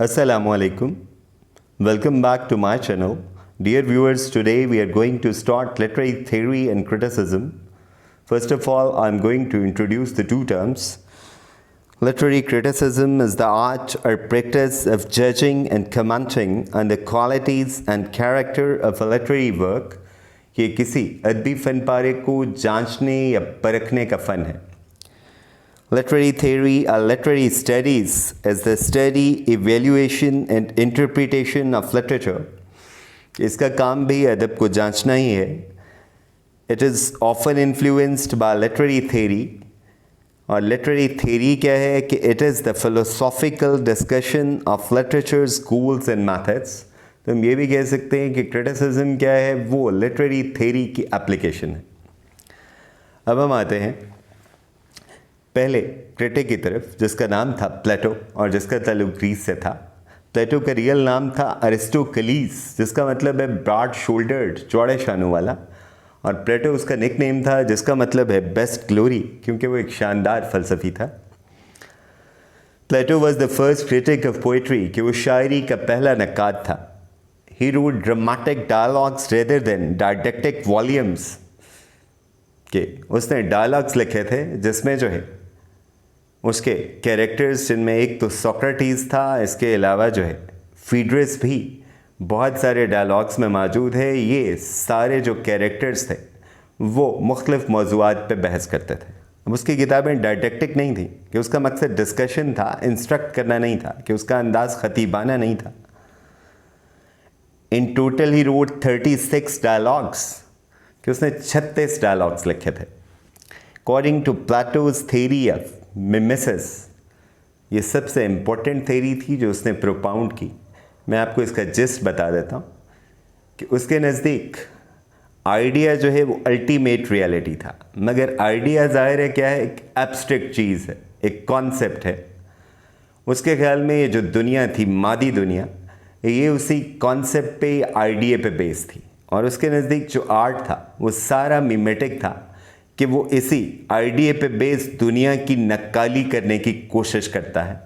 Assalamu alaikum. Welcome back to my channel. Dear viewers, today we are going to start literary theory and criticism. First of all, I'm going to introduce the two terms. Literary criticism is the art or practice of judging and commenting on the qualities and character of a literary work. ये किसी अदबी fun पारे को जांचने या परखने का fun है. Literary theory or literary studies is the study, evaluation and interpretation of literature. इसका काम भी अदब को जांचना ही है. It is often influenced by literary theory. और literary theory क्या है कि it is the philosophical discussion of literature's goals and methods. तो हम ये भी कह सकते हैं कि criticism क्या है, वो literary theory की application है. अब हम आते हैं पहले क्रिटिक की तरफ, जिसका नाम था प्लेटो और जिसका ताल्लुक ग्रीस से था. प्लेटो का रियल नाम था अरिस्टोकलीस, जिसका मतलब है ब्रॉड शोल्डर्ड, चौड़े शानों वाला. और प्लेटो उसका निक नेम था, जिसका मतलब है बेस्ट ग्लोरी, क्योंकि वो एक शानदार फलसफी था. Plato was the first critic of poetry, कि वो शायरी का पहला नक्काद था. He wrote dramatic dialogues rather than didactic volumes, कि उसने डायलॉग्स लिखे थे जिसमें जो है उसके कैरेक्टर्स, जिनमें एक तो सोक्रेटिस था, इसके अलावा जो है फीड्रस भी बहुत सारे डायलॉग्स में मौजूद है. ये सारे जो कैरेक्टर्स थे वो मुख्तलिफ मौज़ूआत पे बहस करते थे. अब उसकी किताबें डायडेक्टिक नहीं थी, कि उसका मकसद डिस्कशन था, इंस्ट्रक्ट करना नहीं था, कि उसका अंदाज़ खतीबाना नहीं था. In total he wrote 36 dialogues, कि उसने 36 डायलॉग्स लिखे थे. According to Plato's theory of mimesis, ये सबसे इम्पोर्टेंट थेरी थी जो उसने प्रोपाउंड की. मैं आपको इसका जिस्ट बता देता हूँ कि उसके नज़दीक आइडिया जो है वो अल्टीमेट रियलिटी था. मगर आइडिया ज़ाहिर है क्या है, एक एब्स्ट्रैक्ट चीज़ है, एक कॉन्सेप्ट है. उसके ख्याल में ये जो दुनिया थी, मादी दुनिया, ये उसी कॉन्सेप्ट पे, आइडिया पे बेस थी. और उसके नज़दीक जो आर्ट था वो सारा मिमेटिक था, कि वो इसी आइडिया पे बेस दुनिया की नक्काली करने की कोशिश करता है.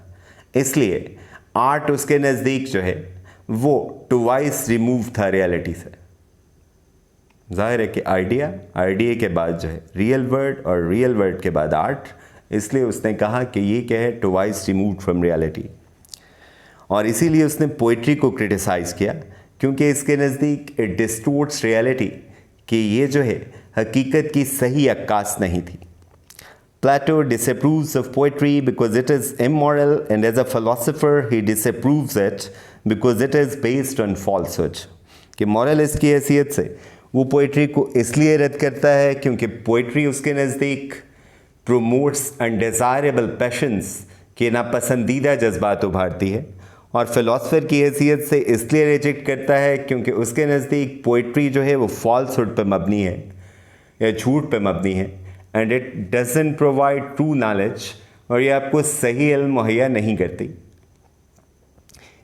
इसलिए आर्ट उसके नज़दीक जो है वो ट्वाइस रिमूव था रियलिटी से. जाहिर है कि आइडिया के बाद जो है रियल वर्ड, और रियल वर्ड के बाद आर्ट. इसलिए उसने कहा कि ये क्या है, ट्वाइस रिमूव फ्रॉम रियलिटी. और इसीलिए उसने पोइट्री को क्रिटिसाइज़ किया, क्योंकि इसके नज़दीक इट डिस्टोर्ट्स रियलिटी, कि ये जो है हकीकत की सही अक्कास नहीं थी. Plato disapproves of poetry because it is immoral, and as a philosopher he disapproves it because it is based on falsehood. कि मॉरलिस्ट की हैसियत से वो पोइट्री को इसलिए रद्द करता है क्योंकि पोइट्री उसके नज़दीक प्रोमोट्स अनडिज़ायरेबल पैशंस, के नापसंदीदा जज्बात उभारती है. और फिलोसफर की हैसियत से इसलिए रिजेक्ट करता है क्योंकि उसके नज़दीक पोइट्री जो है वो फॉल्सहुड पर मबनी है, या झूठ पर मबनी है. And it doesn't provide true knowledge, और ये आपको सही इल्म मुहैया नहीं करती.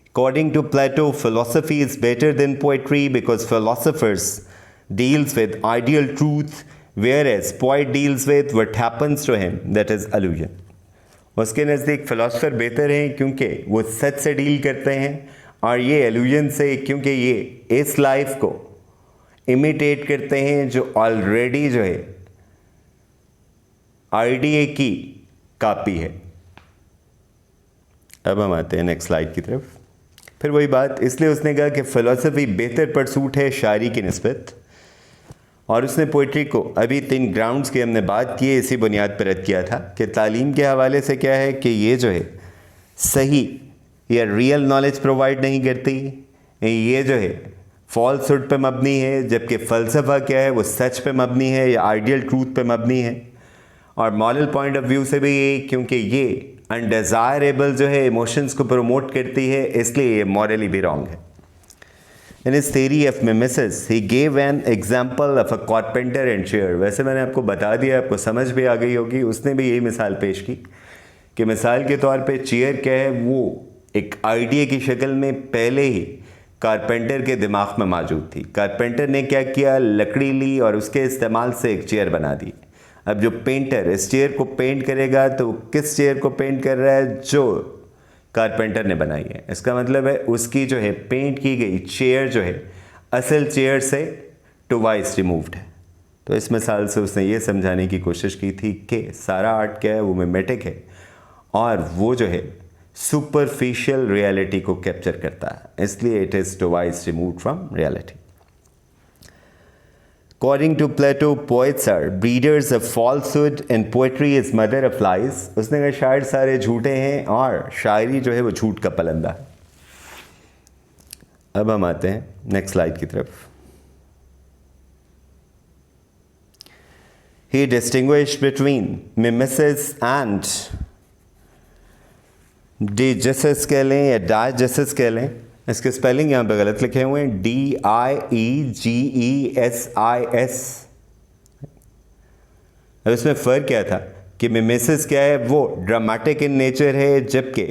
According to Plato, philosophy is better than poetry because philosophers deals with ideal truth, whereas poet deals with what happens to him, that is illusion. उसके नज़दीक फ़िलासफ़र बेहतर हैं क्योंकि वो सच से डील करते हैं, और ये इल्यूजन से, क्योंकि ये इस लाइफ को इमिटेट करते हैं जो ऑलरेडी जो है आइडिया की कॉपी है. अब हम आते हैं नेक्स्ट स्लाइड की तरफ. फिर वही बात, इसलिए उसने कहा कि फ़िलासफ़ी बेहतर परसूट है शायरी की निस्बत. और उसने पोइट्री को अभी 3 ग्राउंड्स की हमने बात की है, इसी बुनियाद पर रद्द किया था कि तालीम के हवाले से क्या है कि ये जो है सही या रियल नॉलेज प्रोवाइड नहीं करती, ये जो है फॉल्सहुड पे मबनी है, जबकि फ़लसफ़ा क्या है वो सच पे मबनी है या आइडियल ट्रूथ पे मबनी है. और मॉरल पॉइंट ऑफ व्यू से भी ये, क्योंकि ये अनडिज़ायरेबल जो है इमोशंस को प्रमोट करती है, इसलिए ये मॉरली भी रॉन्ग है. In his theory of mimesis, he gave an example of a carpenter and chair. वैसे मैंने आपको बता दिया, आपको समझ भी आ गई होगी. उसने भी यही मिसाल पेश की कि मिसाल के तौर पे चेयर क्या है, वो एक आइडिया की शक्ल में पहले ही कारपेंटर के दिमाग में मौजूद थी. कारपेंटर ने क्या किया, लकड़ी ली और उसके इस्तेमाल से एक चेयर बना दी. अब जो पेंटर इस चेयर को पेंट करेगा तो किस चेयर को पेंट कर रहा है, जो कारपेंटर ने बनाई है। इसका मतलब है उसकी जो है पेंट की गई चेयर जो है असल चेयर से ट्वाइस रिमूव्ड है। तो इस मिसाल से उसने ये समझाने की कोशिश की थी कि सारा आर्ट क्या है, वो मिमेटिक है और वो जो है सुपरफिशियल रियलिटी को कैप्चर करता है, इसलिए it is twice removed from reality. According to Plato, poets are breeders of falsehood and poetry is mother of lies. उसने कहा शायर सारे झूठे हैं और शायरी जो है वो झूठ का पलंदा है। अब हम आते हैं नेक्स्ट स्लाइड की तरफ। He distinguished between mimesis and digesis कह लें या digesis कह लें। इसके स्पेलिंग यहाँ पे गलत लिखे हुए हैं, DIEGESIS। अब इसमें फ़र्क क्या था कि मिमेसिस क्या है, वो ड्रामेटिक इन नेचर है, जबकि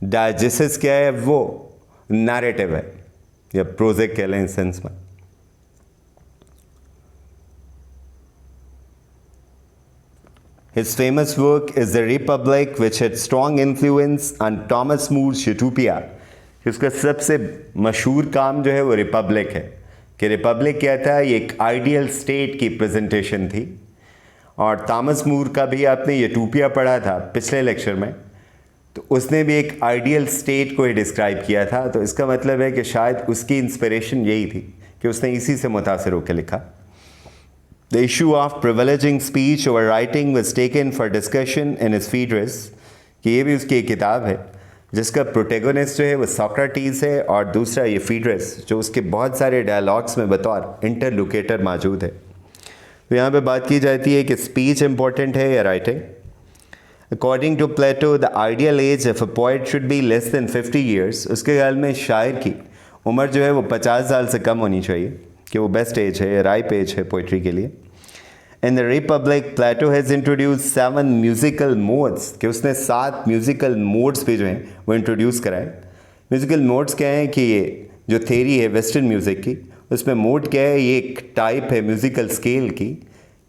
डाइजेसिस क्या है, वो नैरेटिव है या प्रोजेक कह लें इस सेंस में। His famous work is The Republic, which had strong influence on Thomas More's Utopia. उसका सबसे मशहूर काम जो है वो रिपब्लिक है कि रिपब्लिक क्या था, ये एक आइडियल स्टेट की प्रेजेंटेशन थी। और थॉमस मूर का भी आपने यूटोपिया पढ़ा था पिछले लेक्चर में, तो उसने भी एक आइडियल स्टेट को ही डिस्क्राइब किया था। तो इसका मतलब है कि शायद उसकी इंस्पिरेशन यही थी कि उसने इसी से मुतासिर होकर लिखा। The issue of privileging speech over writing was taken for discussion in his Phaedrus, कि ये भी उसकी एक किताब है जिसका प्रोटेगोनिस्ट जो है वो सोक्रेटिस है और दूसरा ये फीडरस जो उसके बहुत सारे डायलॉग्स में बतौर इंटरलोकेटर मौजूद है। तो यहाँ पे बात की जाती है कि स्पीच इंपॉर्टेंट है या writing. According to Plato the ideal age of a poet should be less than 50 years. उसके ख्याल में शायर की उम्र जो है वो 50 साल से कम होनी चाहिए कि वो बेस्ट एज है, राइप एज है पोइट्री के लिए। In the Republic Plato has introduce 7 musical modes, कि उसने 7 म्यूज़िकल मोड्स पे जो हैं वो इंट्रोड्यूस कराए। म्यूज़िकल मोड्स क्या हैं कि ये जो थेरी है वेस्टर्न म्यूज़िक की, उसमें मोड क्या है, ये एक टाइप है म्यूज़िकल स्केल की,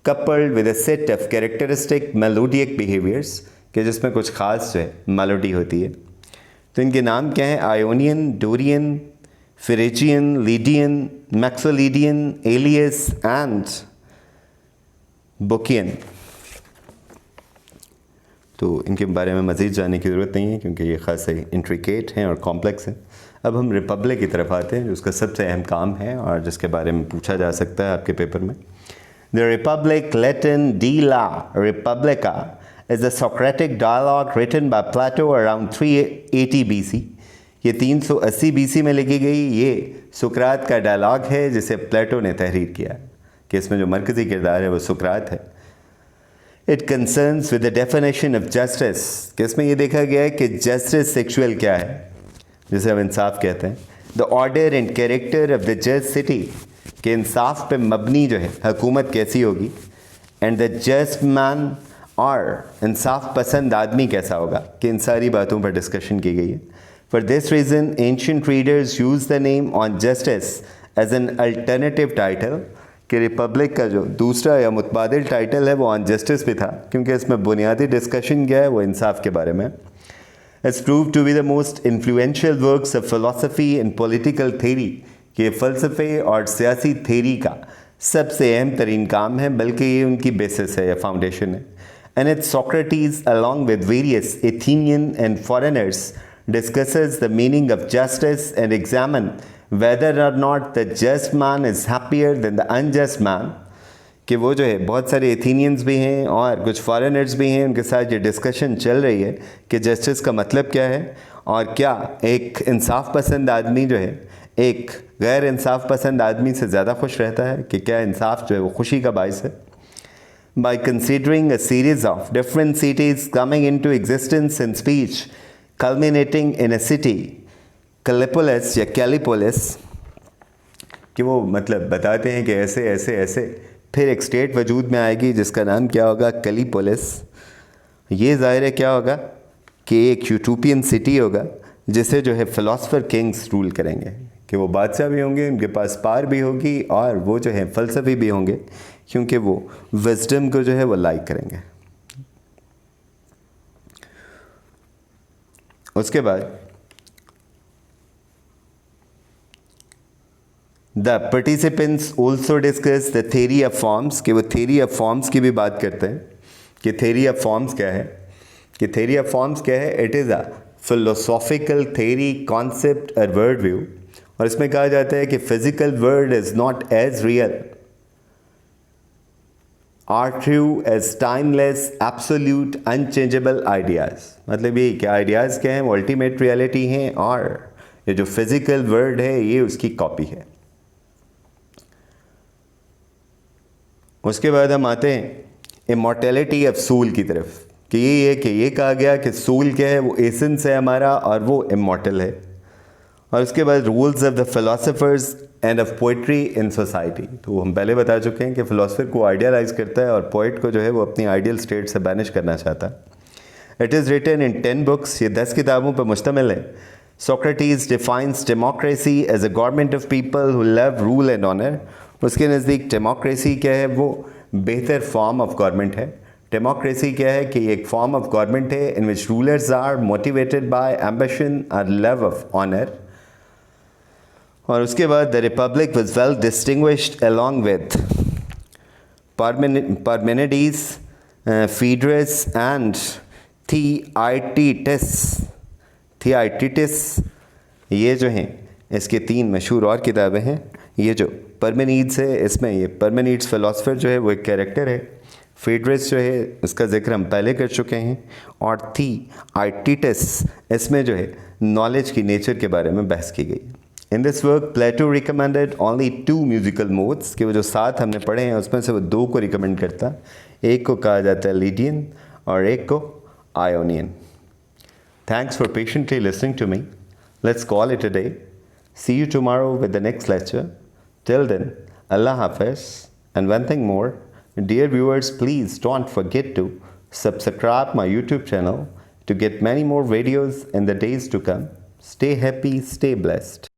coupled with a set of characteristic melodic behaviours, कि जिसमें कुछ खास जो है मेलोडी होती है। तो इनके नाम क्या हैं, Ionian, Dorian, Phrygian, Lydian, Mixolydian, Aeolian and बुकियन। तो इनके बारे में मज़ीद जानने की ज़रूरत नहीं है क्योंकि ये ख़ास इंट्रिकेट हैं और कॉम्प्लेक्स हैं। अब हम रिपब्लिक की तरफ आते हैं जो उसका सबसे अहम काम है और जिसके बारे में पूछा जा सकता है आपके पेपर में। The Republic, Latin de la republica, is a Socratic dialogue written by Plato around 380 BC। ये 380 BC में लिखी गई ये सुकरात का डायलॉग है जिसे प्लेटो ने तहरीर किया, कि इसमें जो मरकज़ी किरदार है वो सुकरात है। It concerns with the definition of justice, कि इसमें ये देखा गया है कि जस्टिस सेक्सुअल क्या है, जिसे हम इंसाफ कहते हैं। The order and character of the just city, कि इंसाफ पे मबनी जो है हुकूमत कैसी होगी। एंड द जस्ट मैन, और इंसाफ पसंद आदमी कैसा होगा, कि इन सारी बातों पर डिस्कशन की गई है। For this reason ancient readers use the name on justice as an alternative title, कि रिपब्लिक का जो दूसरा या मुतबादिल टाइटल है वो ऑन जस्टिस भी था, क्योंकि इसमें बुनियादी डिस्कशन क्या है वो इंसाफ के बारे में। It's prove to be the most influential works of philosophy and political theory, कि फ़लसफ़े और सियासी थेरी का सबसे अहम तरीन काम है, बल्कि ये उनकी बेसिस है या फाउंडेशन है। And it's Socrates along with various Athenian and foreigners discusses the meaning of justice and examine whether or not the just man is happier than the unjust man, कि वो जो है बहुत सारे एथेनियंस भी हैं और कुछ फॉरेनर्स भी हैं, उनके साथ ये डिस्कशन चल रही है कि जस्टिस का मतलब क्या है और क्या एक इंसाफ पसंद आदमी जो है एक गैर इंसाफ पसंद आदमी से ज़्यादा खुश रहता है, कि क्या इंसाफ जो है वो खुशी का बायस है। By considering a series of different cities coming into existence in speech culminating in a city, Callipolis या कैलिपोलिस, कि वो मतलब बताते हैं कि ऐसे ऐसे ऐसे फिर एक स्टेट वजूद में आएगी जिसका नाम क्या होगा, कैलिपोलिस। ये ज़ाहिर है क्या होगा कि एक यूटोपियन सिटी होगा जिसे जो है फ़िलासफ़र किंग्स रूल करेंगे, कि वो बादशाह भी होंगे, उनके पास पार भी होगी और वो जो है फ़लसफ़ी भी होंगे, क्योंकि वो विज़डम को जो है वो लाइक करेंगे। उसके बाद the participants also discuss the theory of forms, कि वो थेरी ऑफ फॉर्म्स की भी बात करते हैं कि थेरी ऑफ फॉर्म्स क्या है, कि थेरी ऑफ फॉर्म्स क्या है। It is a philosophical theory, concept और वर्ड व्यू, और इसमें कहा जाता है कि physical world is not as real, or true as timeless, absolute, unchangeable ideas. मतलब ये क्या आइडियाज़ क्या हैं, वो अल्टीमेट रियलिटी हैं, और ये जो फिजिकल वर्ल्ड है ये उसकी कॉपी है। उसके बाद हम आते हैं इमॉर्टेलिटी ऑफ सोल की तरफ, कि ये है कि ये कहा गया कि सोल क्या है, वो एसेंस है हमारा और वो इमॉर्टल है। और उसके बाद rules of the philosophers and of poetry in society, तो हम पहले बता चुके हैं कि फ़िलासफ़र को आइडियलाइज करता है और पोइट को जो है वो अपनी आइडियल स्टेट से बैनिश करना चाहता है। It is written in 10 books, ये 10 किताबों पर मुश्तमिल है। Socrates defines democracy as a government of people who love rule and honor. उसके नज़दीक डेमोक्रेसी क्या है, वो बेहतर फॉर्म ऑफ गवर्नमेंट है। डेमोक्रेसी क्या है कि एक फॉर्म ऑफ गवर्नमेंट है in which rulers are motivated by ambition और लव ऑफ ऑनर। और उसके बाद the Republic was well distinguished along with Parmenides, Phaedrus and Theaetetus. ये जो हैं इसके 3 मशहूर और किताबें हैं। ये जो पार्मेनिड्स है, इसमें ये पार्मेनिड्स फ़िलासफ़र जो है वो एक कैरेक्टर है। फीडरस जो है इसका जिक्र हम पहले कर चुके हैं, और थियाइटिटिस इसमें जो है नॉलेज की नेचर के बारे में बहस की गई। In this work Plato recommended only 2 musical modes, कि वो जो 7 हमने पढ़े हैं उसमें से वो 2 को रिकमेंड करता। एक को कहा जाता है लीडियन और एक को Ionian. Thanks for patiently listening to me. Let's call it a day. See you tomorrow with the next lecture. Till then, Allah Hafiz. And one thing more, dear viewers, please don't forget to subscribe my YouTube channel to get many more videos in the days to come. Stay happy, stay blessed.